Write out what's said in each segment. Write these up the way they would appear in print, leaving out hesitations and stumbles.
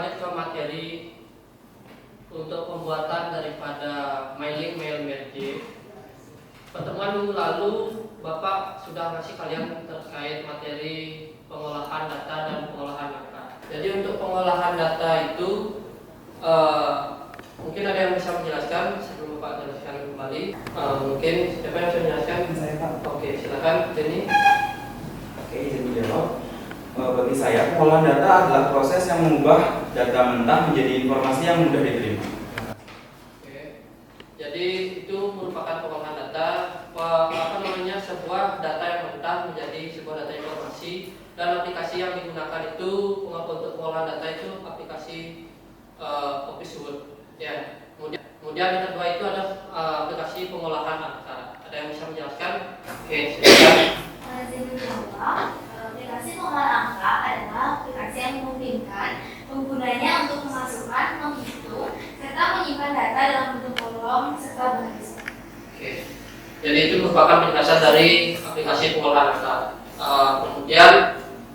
lanjut ke materi untuk pembuatan daripada mailing mail merge. Pertemuan minggu lalu Bapak sudah ngasih kalian terkait materi pengolahan data dan pengolahan angka. Jadi untuk pengolahan data itu mungkin ada yang bisa menjelaskan sebelum Bapak jelaskan kembali. Mungkin siapa yang bisa menjelaskan? Saya, Pak. Oke, silakan Denny. Oke, izin dijawab. Bagi saya, pengolahan data adalah proses yang mengubah data mentah menjadi informasi yang mudah diterima. Oke. Jadi itu merupakan pengolahan data, sebuah data yang mentah menjadi sebuah data informasi, dan aplikasi yang digunakan itu untuk pengolahan data itu aplikasi Office Word. Ya. Kemudian yang kedua itu ada aplikasi pengolahan angka. Ada yang bisa menjelaskan? Oke, silakan. Aplikasi pengolahan angka adalah aplikasi yang memungkinkan penggunanya untuk memasukkan, menghitung, serta menyimpan data dalam bentuk kolom serta baris. Oke. Jadi itu merupakan penjelasan dari aplikasi pengolahan angka. Kemudian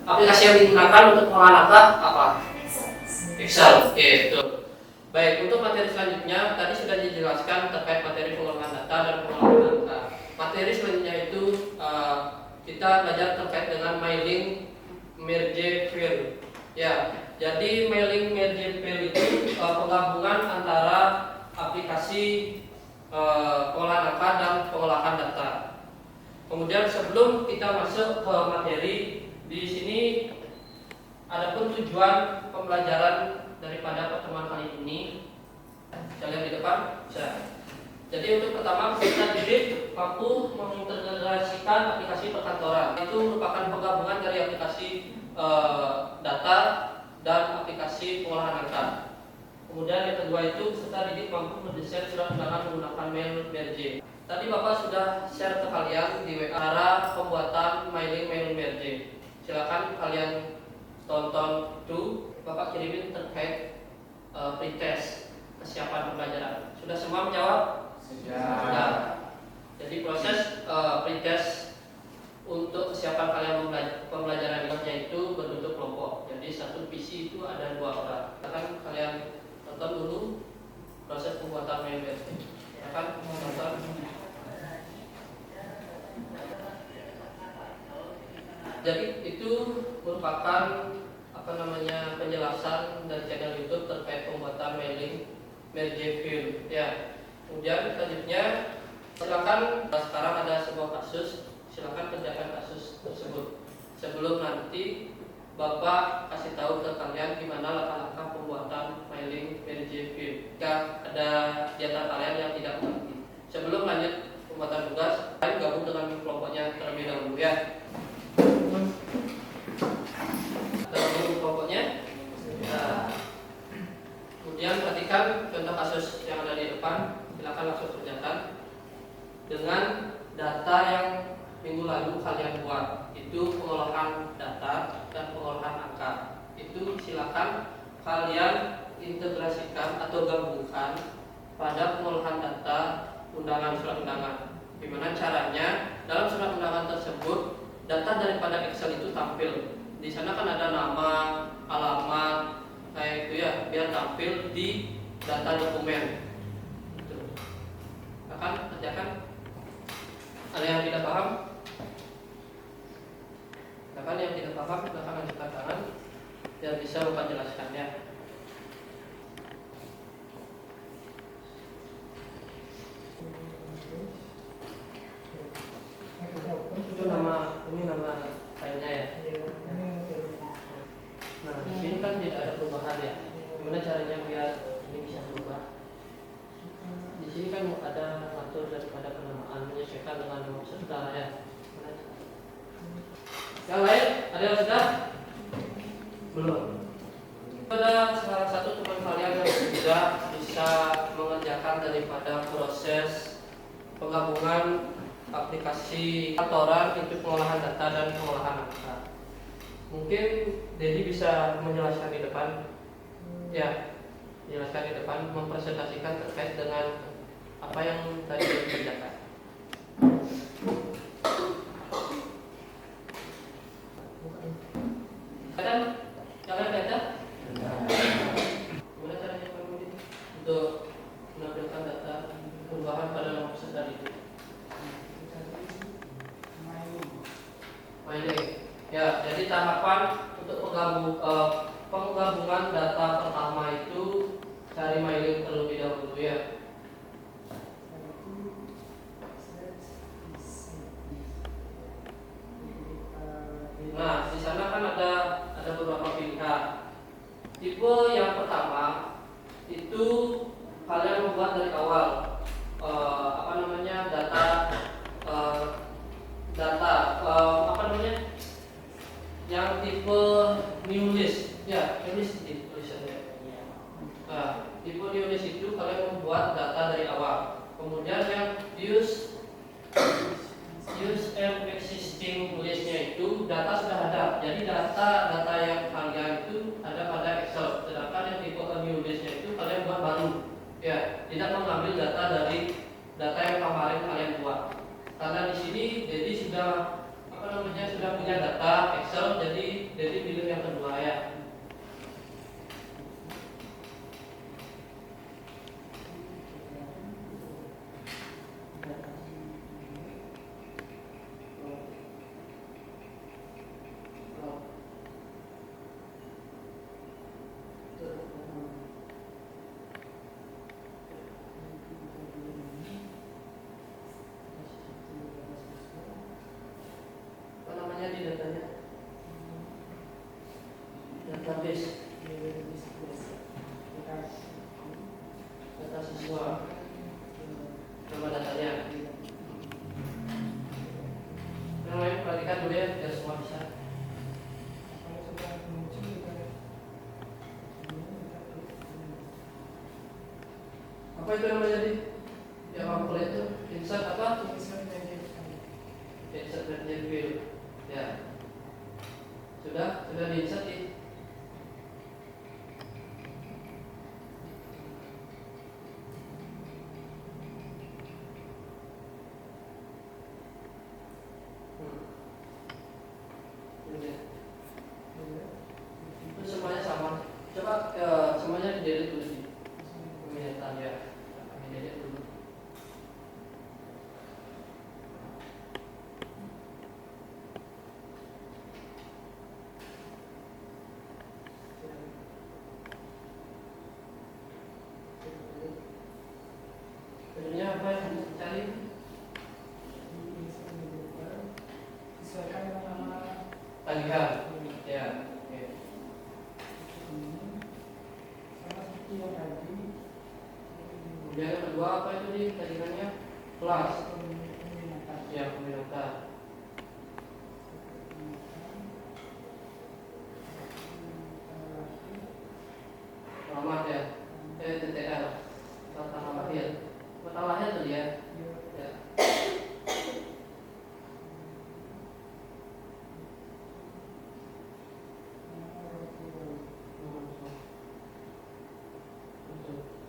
aplikasi yang digunakan untuk pengolahan angka apa? Excel. Oke, betul. Baik, untuk materi selanjutnya tadi sudah dijelaskan terkait materi pengolahan data dan pengolahan angka. Materi selanjutnya itu kita belajar terkait dengan mailing merge file. Ya, jadi mailing merge file itu penggabungan antara aplikasi pengolahan angka dan pengolahan data. Kemudian sebelum kita masuk ke materi, di sini adapun tujuan pembelajaran daripada pertemuan kali ini, saya lihat di depan. Jadi untuk pertama kita didik mampu mengintegrasikan aplikasi perkantoran. Itu merupakan penggabungan dari aplikasi data dan aplikasi pengolahan angka. Kemudian yang kedua itu peserta didik mampu mendesain surat undangan menggunakan mail merge. Tadi Bapak sudah share ke kalian di WA cara pembuatan mailing mail merge. Silakan kalian tonton itu. Bapak kirimin terkait pretest kesiapan pembelajaran. Sudah semua menjawab? Sudah. Jadi proses pretest untuk kesiapan kalian pembelajaran ini itu berbentuk kelompok. Jadi satu PC itu ada 2 orang. Silakan kalian tonton dulu proses pembuatan mail merge. Silakan tonton. Jadi itu merupakan penjelasan dari channel YouTube terkait pembuatan mailing merge file. Ya. Kemudian selanjutnya silakan sekarang ada sebuah kasus, silakan kerjakan kasus tersebut. Sebelum nanti Bapak kasih tahu ke kalian gimana langkah-langkah pembuatan mailing merge file. Jika ada di antara kalian yang tidak mengerti. Sebelum lanjut pembuatan tugas, kalian gabung dengan kelompoknya terlebih dahulu ya. Kelompoknya. Nah, kemudian perhatikan contoh kasus yang ada di depan. Silakan langsung kerjakan dengan data yang minggu lalu kalian buat. Itu pengolahan data dan pengolahan angka. Itu silakan kalian integrasikan atau gabungkan pada pengolahan data undangan surat undangan. Gimana caranya? Dalam surat undangan tersebut data daripada Excel itu tampil. Di sana kan ada nama, alamat, kayak itu ya, biar tampil di data dokumen. Akan kerjakan. Ada yang tidak paham? Silakan yang tidak paham, silakan angkat tangan biar bisa Bapak jelaskannya. Itu ini nama filenya ya. Nah, di sini kan tidak ada perubahan ya. Gimana caranya biar ini bisa berubah? Di sini kan ada atur daripada penamaan menyesuaikan dengan nama peserta ya. Yang lain ada yang sudah? Belum. Ada salah satu teman kalian yang sudah bisa mengerjakan daripada proses penggabungan aplikasi kantoran itu pengolahan data dan pengolahan angka. Mungkin Dedi bisa menjelaskan di depan, ya, menjelaskan di depan, mempresentasikan terkait dengan apa yang tadi dikerjakan. Kalian baca? penggabungan data pertama itu cari mailing terlebih dahulu ya. Nah, di sana kan ada beberapa pilihan. Tipe yang pertama itu kalian membuat dari awal yang tipe new list ya, new list di tulisannya. Nah, tipe new list itu kalian membuat data dari awal. Kemudian yang use and existing listnya itu data sudah ada. Jadi data yang kalian itu ada pada Excel. Sedangkan yang tipe new listnya itu kalian buat baru. Ya, tidak mengambil data dari data yang kemarin kalian buat. Karena di sini jadi sudah sudah punya data Excel, jadi pilih yang kedua ya. Di datanya database data siswa nama datanya. Yang lain perhatikan dulu ya biar semua bisa. Apa itu namanya tadi yang kamu boleh itu insert apa? Insert dan field. Ya, sudah di-insert ya. Itu semuanya sama. Coba semuanya di-delete dulu sih. Pemilihan ya, di-delete dulu. Jadinya apa yang harus dicari? Sesuaikan dengan nama Tagihan. Ya. Oke. sama seperti yang tadi. Kemudian yang kedua apa itu nih tagihannya? Kelas. Peminatan. Ya, peminatan. Alamat ya. TTL. Tanggal lahir. Tanggal lahir tuh dia. Ya.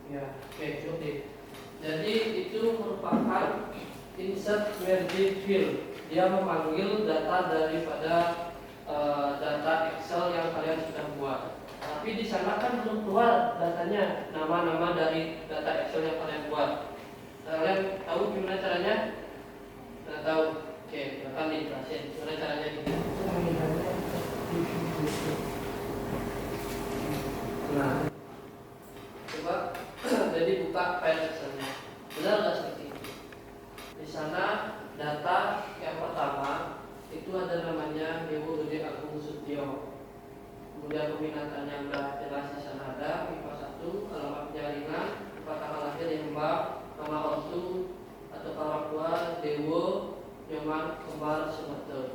Ya, oke, cukup. Jadi itu merupakan insert merge field. Dia memanggil data daripada data Excel yang kalian sudah buat. Tapi di sana kan belum keluar datanya, nama-nama dari data Excel yang kalian buat. Kalian tahu gimana caranya? Nggak tahu. Oke, akan dijelasin gimana caranya gitu. Nah, coba jadi buka file Excelnya. Benar nggak seperti itu? Di sana data yang pertama itu ada namanya Dewo Gede Agung Sutio. Kemudian peminatannya udah jelas di sana ada MIPA 1, alamat penjaringan, tanggal lahir Mbak, nama ortu atau orang tua Dewo, Nyoman, Kembar, Sumatera.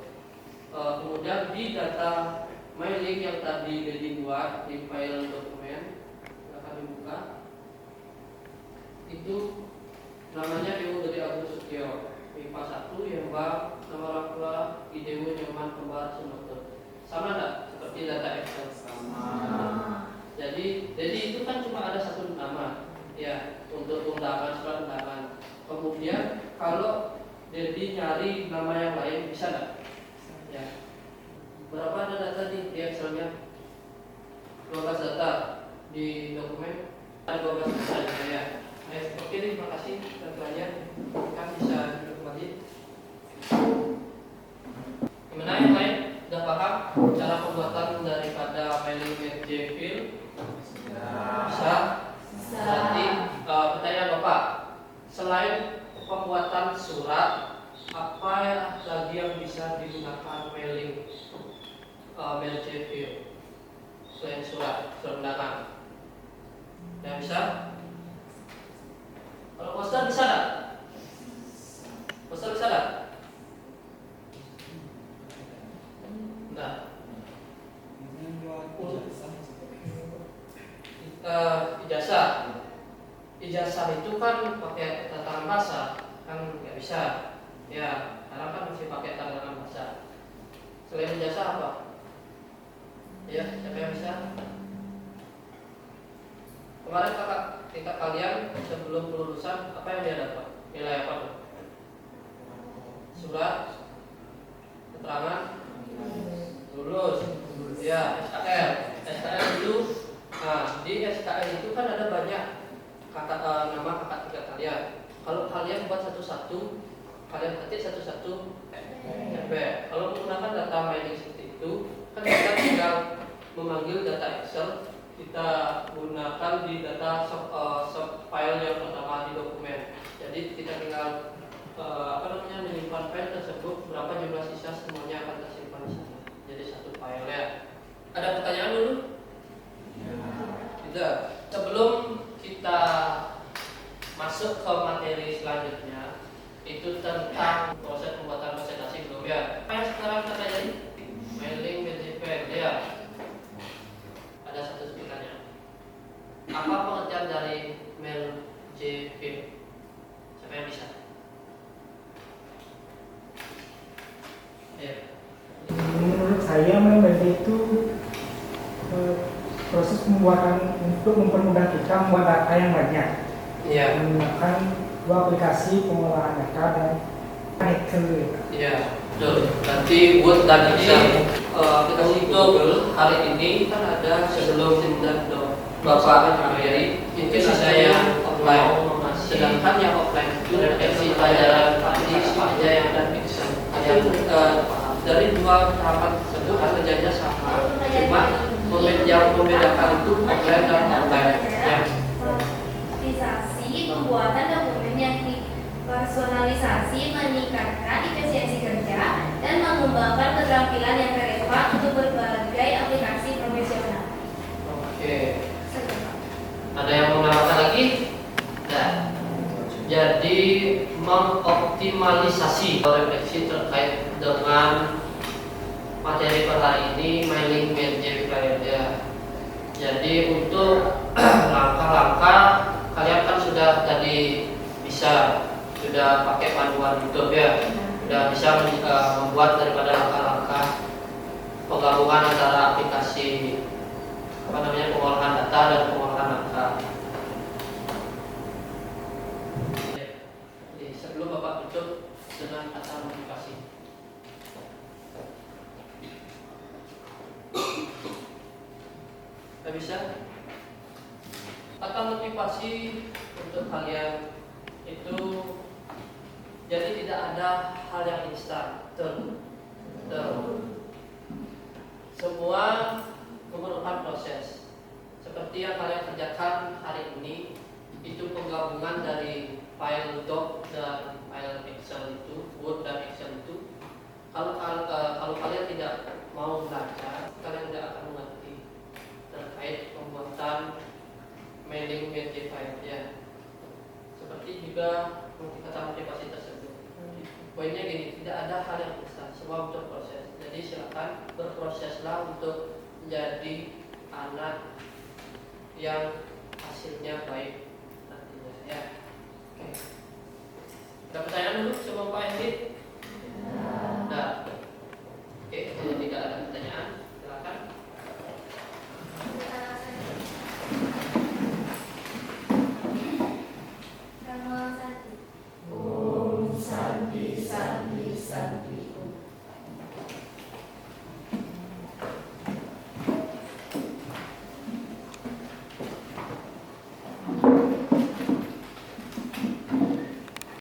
Kemudian di data mailing yang tadi dibuat di file dokumen, akan dibuka. Itu namanya Dewo Gede Agung Sutio, MIPA 1, Mbak, nama orang tua Dewo, Nyoman, Kembar, Sumatera. Sama enggak seperti data Excel? Sama. Jadi itu kan cuma ada satu nama ya untuk undangan, surat undangan. Kemudian kalau jadi nyari nama yang lain bisa enggak? Ya. Berapa ada data di Excelnya? 12 data di dokumen ada 12 data ya. Oke, terima kasih tentunya. Kita bisa duduk kembali. Gimana yang lain? Sudah paham cara pembuatan daripada mailing manager file? Ya. Bisa? Berarti pertanyaan Bapak, selain pembuatan surat, apa lagi yang bisa digunakan mailing manager file selain surat undangan? Yang bisa? Kalau poster bisa nggak? Poster bisa nggak? Nah, ijazah. Ijazah itu kan pakai tanda tangan basah, kan nggak bisa. Ya, sekarang kan masih pakai tanda tangan basah. Selain ijazah apa? Ya, siapa yang bisa? Kemarin kita kalian sebelum kelulusan apa yang dia dapat? Nilai apa tuh? Surat keterangan lulus. Ya, SKL. SKL itu, nah di SKL itu kan ada banyak nama kakak tingkat kalian. Kalau kalian buat satu-satu, kalian ketik satu-satu CP. Kalau menggunakan data mining seperti itu, kan kita tinggal memanggil data Excel, kita gunakan di data file yang pertama di dokumen. Jadi kita tinggal menyimpan file tersebut, berapa jumlah sisa semuanya akan tersimpan di sana. Jadi satu file ya. Ada pertanyaan dulu? Tidak. Sebelum kita masuk ke materi selanjutnya, itu tentang proses pembuatan presentasi belum ya? Apa yang sekarang kita pelajari? Mailing BJP ya. Ada satu sebutannya. Apa pengertian dari mail JP? Siapa yang bisa? Ya. Menurut saya memang itu proses pembuatan untuk mempermudah kita membuat data yang banyak. Iya. Menggunakan dua aplikasi pengolahan data dan Excel. Iya, betul. Berarti Word dan Excel. Aplikasi Google hari ini kan ada sebelum tindak Bapak materi itu ada yang offline, sedangkan yang offline itu versi pelajaran tadi saja yang ada Excel. Yang dari dua tahapan tersebut kerjanya sama, cuma yang membedakan itu offline dan online. Ya. Pembuatan dokumen yang dipersonalisasi meningkatkan efisiensi kerja dan mengembangkan keterampilan yang relevan untuk berbagai aplikasi profesional. Oke. Ada yang mau menambahkan lagi? Nah, jadi mengoptimalisasi refleksi terkait dengan materi per hari ini mailing manager ya. Jadi untuk langkah-langkah kalian kan sudah tadi sudah pakai panduan YouTube ya, sudah bisa membuat daripada langkah-langkah penggabungan antara aplikasi pengolahan data dan pengolahan angka. Jadi sebelum Bapak tutup dengan kata motivasi. Tidak bisa? Kata motivasi untuk kalian itu jadi tidak ada hal yang instan. Semua memerlukan proses. Seperti yang kalian kerjakan hari ini, itu penggabungan dari file doc dan file Excel itu, Word dan Excel itu. Kalau kalian tidak mau belajar, kalian tidak akan mengerti terkait pembuatan mailing manager file ya. Seperti juga kata motivasi tersebut. Poinnya gini, tidak ada hal yang instan, semua butuh proses. Jadi silakan berproseslah untuk menjadi anak yang hasilnya baik nantinya ya. Oke. Ada pertanyaan dulu sebelum Pak Hendy?